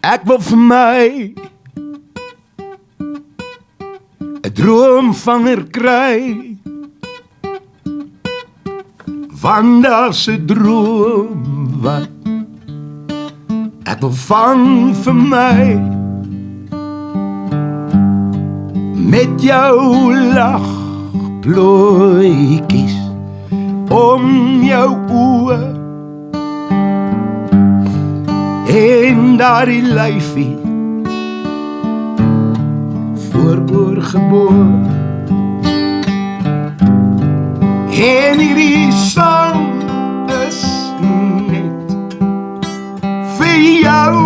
Ek wil vir my 'n droomvanger kry, want daar's 'n droom wat ek wil vang vir my. Met jou lach plooikies om jou oë en daardie lyfie voorgeboor. En hierdie sang is net vir jou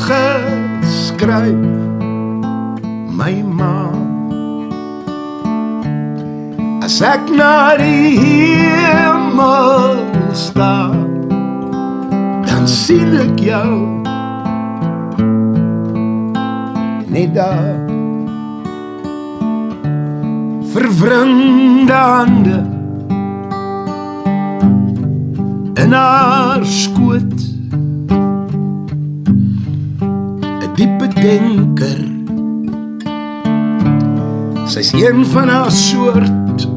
geskryf, my ma. As ek na die hemel staar, dan sien ek jou net daar. Verwringde hande in haar skoot, 'n diepe denker, sy's een van haar soort,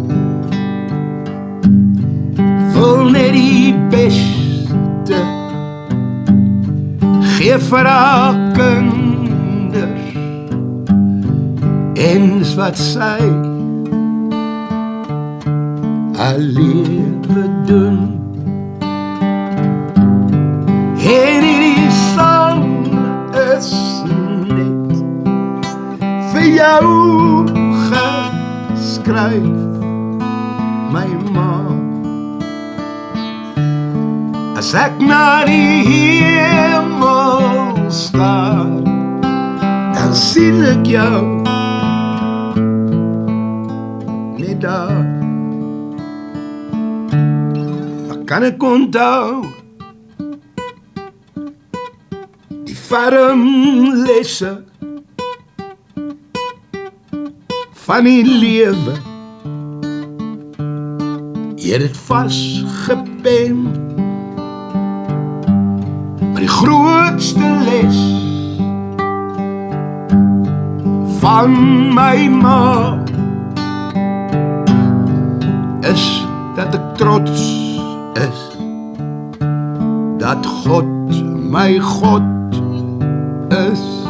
wil net die beste gee vir haar kinders, en dis wat sy haar lewe doen. En hierdie sang is net vir jou geskryf, my ma. As ek na die hemel staar, dan sien ek jou net daar. Kan ek onthou die ferm lesse van die lewe, jy het dit vasgepen, maar die grootste les van my ma is dat ek trots is, dat God my God is.